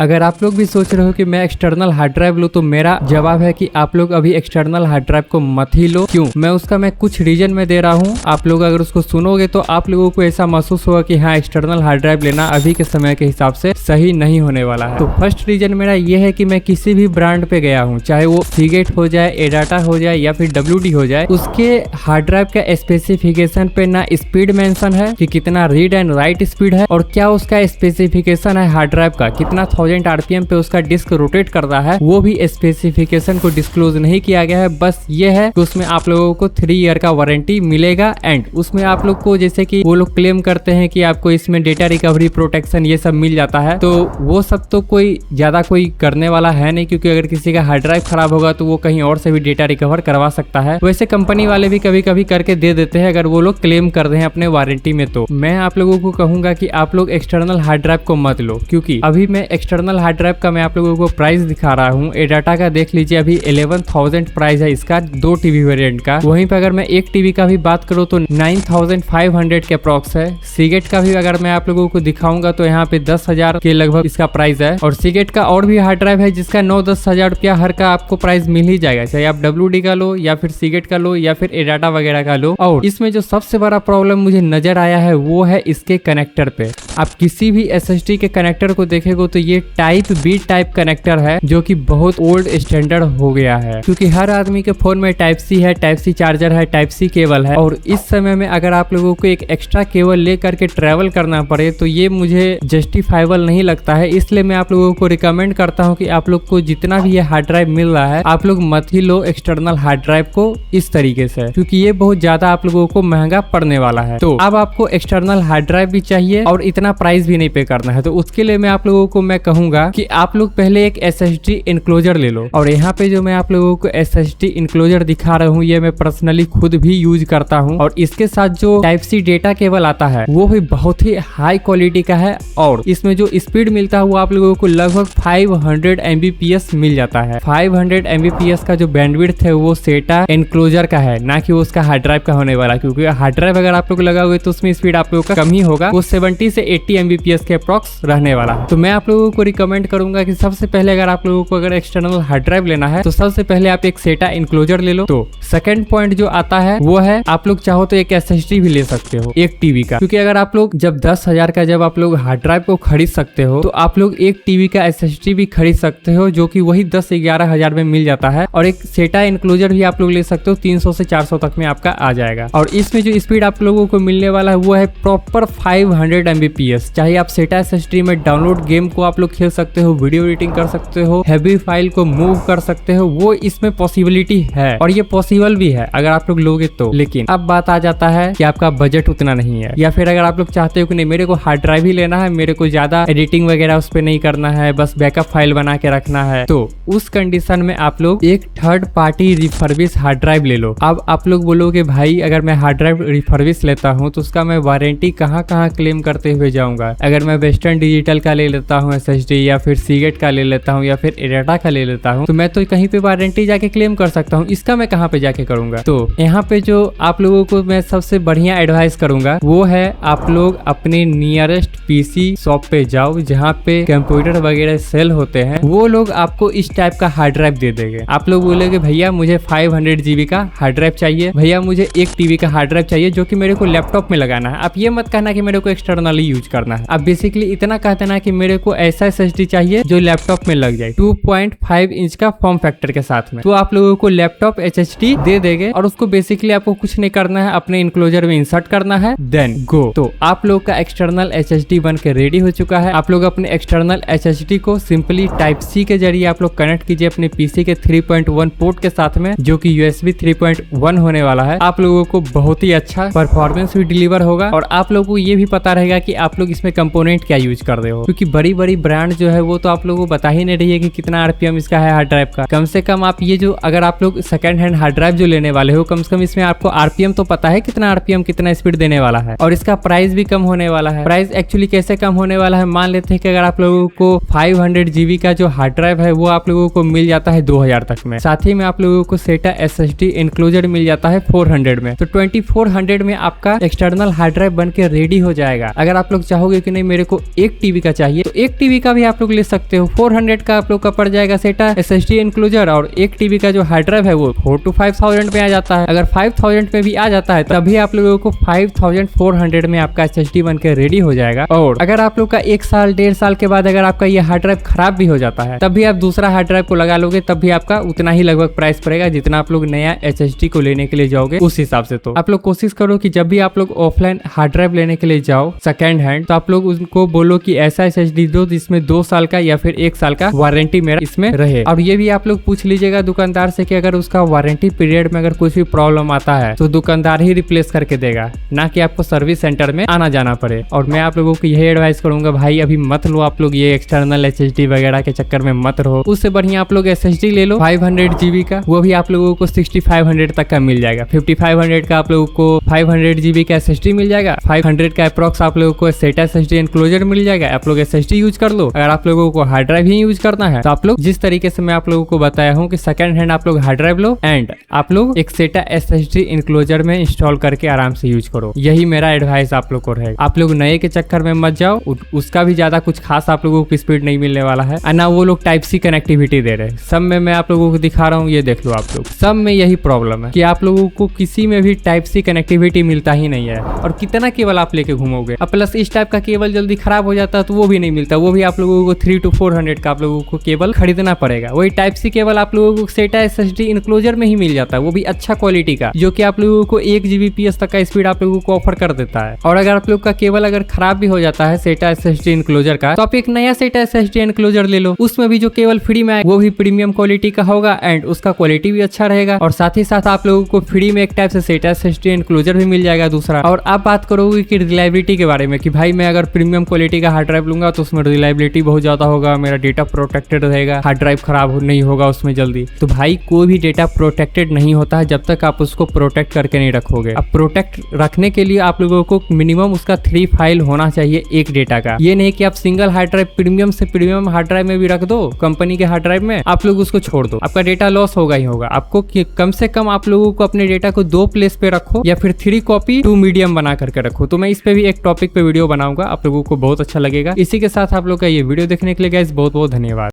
अगर आप लोग भी सोच रहे हो कि मैं एक्सटर्नल हार्ड ड्राइव लूं, तो मेरा जवाब है कि आप लोग अभी एक्सटर्नल हार्ड ड्राइव को मत ही लो। क्यों? मैं उसका कुछ रीजन में दे रहा हूं। आप लोग अगर उसको सुनोगे तो आप लोगों को ऐसा महसूस होगा कि हाँ, एक्सटर्नल हार्ड ड्राइव लेना अभी के समय के हिसाब से सही नहीं होने वाला है। तो फर्स्ट रीजन मेरा ये है कि मैं किसी भी ब्रांड पे गया हूँ, चाहे वो सीगेट हो जाए, एडाटा हो जाए या फिर WD हो जाए, उसके हार्ड ड्राइव का स्पेसिफिकेशन पे ना स्पीड मेंशन है कि कितना रीड एंड राइट स्पीड है, और क्या उसका स्पेसिफिकेशन है हार्ड ड्राइव का, कितना 1000 RPM पे उसका डिस्क रोटेट कर रहा है, वो भी स्पेसिफिकेशन को डिस्क्लोज नहीं किया गया है। बस ये है कि उसमें आप लोगों को 3 ईयर का वारंटी मिलेगा, एंड उसमें आप लोग को जैसे कि वो लोग क्लेम करते हैं कि आपको इसमें डेटा रिकवरी प्रोटेक्शन ये सब मिल जाता है, तो वो सब तो कोई ज्यादा कोई करने वाला है नहीं, क्योंकि अगर किसी का हार्ड ड्राइव खराब होगा तो वो कहीं और से भी डेटा रिकवर करवा सकता है। वैसे कंपनी वाले भी कभी कभी करके दे देते हैं अगर वो लोग क्लेम कर रहे हैं अपने वारंटी में। तो मैं आप लोगों को कहूंगा कि आप लोग एक्सटर्नल हार्ड ड्राइव को मत लो, क्योंकि अभी मैं एक्सटर्नल हार्ड ड्राइव का मैं आप लोगों को प्राइस दिखा रहा हूँ। एडाटा का देख लीजिए, अभी 11,000 प्राइस है इसका 2 TB वेरिएंट का। वहीं पे अगर मैं 1 TB का भी बात करूँ तो 9,500 के अप्रॉक्स है। सीगेट का भी अगर मैं आप लोगों को दिखाऊंगा तो यहाँ पे 10,000 के लगभग इसका प्राइस है, और सीगेट का और भी हार्ड ड्राइव है जिसका 9-10 हजार रुपया हर का आपको प्राइस मिल ही जाएगा, चाहे आप WD का लो या फिर सीगेट का लो या फिर एडाटा वगैरह का लो। और इसमें जो सबसे बड़ा प्रॉब्लम मुझे नजर आया है वो है इसके कनेक्टर पे। आप किसी भी SSD के कनेक्टर को देखेंगे तो ये टाइप B टाइप कनेक्टर है, जो कि बहुत ओल्ड स्टैंडर्ड हो गया है, क्योंकि हर आदमी के फोन में टाइप C है, टाइप C चार्जर है, टाइप C केबल है। और इस समय में अगर आप लोगों को एक एक्स्ट्रा केबल ले करके ट्रेवल करना पड़े तो ये मुझे जस्टिफाइबल नहीं लगता है। इसलिए मैं आप लोगों को रिकमेंड करता हूँ कि आप लोग को जितना भी ये हार्ड ड्राइव मिल रहा है, आप लोग मत ही लो एक्सटर्नल हार्ड ड्राइव को इस तरीके से, क्योंकि ये बहुत ज्यादा आप लोगों को महंगा पड़ने वाला है। तो अब आपको एक्सटर्नल हार्ड ड्राइव भी चाहिए और इतना प्राइस भी नहीं पे करना है, तो उसके लिए मैं आप लोगों को मैं कहूंगा कि आप लोग पहले एक SSD इनक्लोजर ले लो। और यहाँ पे जो मैं आप लोगों को SSD इनक्लोजर दिखा रहा हूँ, ये मैं पर्सनली खुद भी यूज करता हूँ, और इसके साथ जो टाइप C डेटा केबल आता है वो भी बहुत ही हाई क्वालिटी का है, और इसमें जो स्पीड मिलता है वो आप लोगों को लगभग 500 Mbps मिल जाता है। 500 Mbps का जो बैंडविड्थ है वो सेटा इनक्लोजर का है, ना कि उसका हार्ड ड्राइव का होने वाला, क्योंकि हार्ड ड्राइव अगर आप लोग लगाओगे तो उसमें स्पीड आप लोगों का कम ही होगा, वो 70 से 80 Mbps के अप्रॉक्स रहने वाला है। तो मैं आप लोगों को रिकमेंड करूंगा कि सबसे पहले अगर आप लोगों को अगर एक्सटर्नल हार्ड ड्राइव लेना है तो सबसे पहले आप एक सेटा इनक्लोजर ले लो। तो सेकंड पॉइंट जो आता है वो है आप लोग चाहो तो एक SSD भी ले सकते हो 1 TB का, क्योंकि अगर आप लोग जब 10,000 का जब आप लोग हार्ड ड्राइव को खरीद सकते हो तो आप लोग 1 TB का SSD भी खरीद सकते हो, जो कि वही 10-11 हजार में मिल जाता है। और एक सेटा इनक्लोजर भी आप लोग ले सकते हो, 300 से 400 तक में आपका आ जाएगा। और इसमें जो स्पीड आप लोगों को मिलने वाला है वो है प्रॉपर 500 Mbps। चाहे आप सेटा SSD में डाउनलोड गेम को आप लोग खेल सकते हो, वीडियो एडिटिंग कर सकते हो, हैवी फाइल को मूव कर सकते हो, वो इसमें पॉसिबिलिटी है और ये पॉसिबल भी है अगर आप लोग लोगे तो। लेकिन अब बात आ जाता है कि आपका बजट उतना नहीं है, या फिर अगर आप लोग चाहते हो कि नहीं मेरे को हार्ड ड्राइव ही लेना है, मेरे को ज्यादा एडिटिंग वगैरह उस पर नहीं करना है, बस बैकअप फाइल बना के रखना है, तो उस कंडीशन में आप लोग एक third party refurbish hard drive ले लो। अब आप लोग बोलोगे भाई अगर मैं हार्ड ड्राइव रिफर्बिश लेता हूँ तो उसका मैं वारंटी कहाँ क्लेम करते हुए जाऊंगा। अगर मैं वेस्टर्न डिजिटल का ले लेता हूँ SSD, या फिर सीगेट का ले लेता हूँ, या फिर एडाटा का ले लेता हूँ, तो मैं तो कहीं पे वारंटी जाके क्लेम कर सकता हूँ, इसका मैं कहाँ पे जाके करूंगा। तो यहाँ पे जो आप लोगों को मैं सबसे बढ़िया एडवाइस करूंगा वो है आप लोग अपने नियरेस्ट PC शॉप पे जाओ, जहाँ पे कंप्यूटर वगैरह सेल होते हैं, वो लोग आपको इस टाइप का हार्ड ड्राइव दे देंगे। आप लोग बोलेगे भैया मुझे 500 GB का हार्ड ड्राइव चाहिए, भैया मुझे 1 TB का हार्ड ड्राइव चाहिए जो कि मेरे को लैपटॉप में लगाना है। आप ये मत कहना कि मेरे को एक्सटर्नली यूज करना है, आप बेसिकली इतना कहते ना कि मेरे को ऐसा SSD चाहिए जो लैपटॉप में लग जाए 2.5 इंच का फॉर्म फैक्टर के साथ में, तो आप लोगों को लैपटॉप HSD दे देंगे, और उसको बेसिकली आपको कुछ नहीं करना है, अपने इनक्लोजर में इंसर्ट करना है, देन गो। तो आप लोग का एक्सटर्नल HSD बन के रेडी हो चुका है। आप लोग अपने एक्सटर्नल HSD को सिंपली टाइप C के जरिए आप लोग कनेक्ट कीजिए अपने PC के 3.1 पोर्ट के साथ में, जो कि USB 3.1 होने वाला है। आप लोगों को बहुत ही अच्छा परफॉर्मेंस भी डिलीवर होगा, और आप लोगों को ये भी पता रहेगा कि आप लोग इसमें कंपोनेंट क्या यूज कर रहे हो, क्योंकि बड़ी बड़ी ब्रांड जो है वो तो आप लोगों को बता ही नहीं रही है कि कितना RPM इसका है हार्ड ड्राइव का। कम से कम आप ये जो अगर आप लोग सेकंड हैंड हार्ड ड्राइव जो लेने वाले हो, कम से कम इसमें आपको RPM तो पता है कितना RPM कितना स्पीड देने वाला है, और इसका प्राइस भी कम होने वाला है। प्राइस एक्चुअली कैसे कम होने वाला है, मान लेते हैं कि अगर आप लोगों को 500 GB का जो हार्ड ड्राइव है वो आप लोगों को मिल जाता है 2000 तक में, साथ ही में आप लोगों को सेटा SSD इनक्लोजर मिल जाता है 400 में, तो 2400 में आपका एक्सटर्नल हार्ड ड्राइव बन के रेडी हो जाएगा। अगर आप लोग चाहोगे कि नहीं मेरे को 1 TB का चाहिए, तो 1 TB का का भी आप लोग ले सकते हो। 400 का आप लोग का पड़ जाएगा SATA SSD इंक्लूजर, और 1 TB का जो हार्ड ड्राइव है वो 4 to 5000 में आ जाता है। अगर 5000 में भी आ जाता है तभी आप लोगों को 5400 में आपका SSD बन के रेडी हो जाएगा। और अगर आप लोग का 1 साल 1.5 साल के बाद अगर आपका ये हार्ड ड्राइव खराब भी हो जाता है तब भी आप दूसरा हार्ड ड्राइव को लगा लोगे, तब भी आपका उतना ही लगभग प्राइस पड़ेगा जितना आप लोग नया SSD को लेने के लिए जाओगे उस हिसाब से। तो आप लोग कोशिश करो कि जब भी आप लोग ऑफलाइन हार्ड ड्राइव लेने के लिए जाओ सेकेंड हैंड, तो आप लोग उनको बोलो कि ऐसा SSD दो जिसमें 2 साल का या फिर 1 साल का वारंटी मेरा इसमें रहे। और ये भी आप लोग पूछ लीजिएगा दुकानदार से कि अगर उसका वारंटी पीरियड में अगर कुछ भी प्रॉब्लम आता है तो दुकानदार ही रिप्लेस करके देगा, ना कि आपको सर्विस सेंटर में आना जाना पड़े। और मैं आप लोगों को यही एडवाइस करूंगा, भाई अभी मत लो आप लोग ये एक्सटर्नल SSD वगैरह के चक्कर में मत रहो। उससे बढ़िया आप लोग SSD ले लो 500 GB का, वो भी आप लोगों को 6500 तक का मिल जाएगा। 5500 का आप लोगों को 500 GB का SSD मिल जाएगा। 500 का अप्रॉक्स आप लोगों को SATA SSD इंक्लोजर मिल जाएगा। आप लोग SSD यूज कर लो। अगर आप लोगों को हार्ड ड्राइव ही यूज करना है तो आप लोग जिस तरीके से मैं आप लोगों को बताया हूँ कि सेकंड हैंड आप लोग हार्ड ड्राइव लो एंड आप लोग एक SATA SSD इंक्लोजर में इंस्टॉल करके आराम से यूज करो। यही मेरा एडवाइस आप लोग को रहेगा। आप लोग नए के चक्कर में मत जाओ, उसका भी ज्यादा कुछ खास आप लोगों को स्पीड नहीं मिलने वाला है, ना वो लोग टाइप सी कनेक्टिविटी दे रहे हैं। सब में मैं आप लोगों को दिखा रहा हूँ, ये देख लो आप लोग, सब में यही प्रॉब्लम है कि आप लोगों को किसी में भी टाइप सी कनेक्टिविटी मिलता ही नहीं है। और कितना केबल आप लेके घूमोगे, और प्लस इस टाइप का केबल जल्दी खराब हो जाता है तो वो भी नहीं मिलता। वो भी आप लोगों को 3 to 400 का आप लोगों को केबल खरीदना पड़ेगा। वही टाइप सी केबल आप लोगों को SATA SSD इंक्लोजर में ही मिल जाता है, वो भी अच्छा क्वालिटी का, जो कि आप लोगों को 1 Gbps तक का स्पीड आप लोगों को ऑफर कर देता है। और अगर आप लोग का केबल अगर खराब भी हो जाता है SATA SSD इंक्लोजर का, तो आप एक नया SATA SSD इंक्लोजर ले लो। उसमें भी जो केबल फ्री में आए वो भी प्रीमियम क्वालिटी का होगा एंड उसका क्वालिटी भी अच्छा रहेगा। और साथ ही साथ आप लोगों को फ्री में एक टाइप से SATA SSD इंक्लोजर भी मिल जाएगा दूसरा। और आप बात करोगे कि रिलायबिलिटी के बारे में कि भाई मैं अगर प्रीमियम क्वालिटी का हार्ड ड्राइव लूंगा तो उसमें रिलायबिलिटी बहुत ज्यादा होगा, मेरा डेटा प्रोटेक्टेड रहेगा, हार्ड ड्राइव खराब नहीं होगा उसमें जल्दी। तो भाई कोई भी डेटा प्रोटेक्टेड नहीं होता है जब तक आप उसको प्रोटेक्ट करके नहीं रखोगे। अब प्रोटेक्ट रखने के लिए आप लोगों को मिनिमम उसका 3 फाइल होना चाहिए एक डेटा का। ये नहीं कि आप सिंगल हार्ड ड्राइव प्रीमियम से प्रीमियम हार्ड ड्राइव में भी रख दो, कंपनी के हार्ड ड्राइव में आप लोग उसको छोड़ दो, आपका डेटा लॉस होगा ही होगा। आपको कम से कम आप लोगों को अपने डेटा को 2 प्लेस पे रखो या फिर 3 कॉपी 2 मीडियम बना करके रखो। तो मैं इस पे भी एक टॉपिक पे वीडियो बनाऊंगा, आप लोगों को बहुत अच्छा लगेगा। इसी के साथ आप लोग का ये वीडियो देखने के लिए गाइस बहुत बहुत धन्यवाद।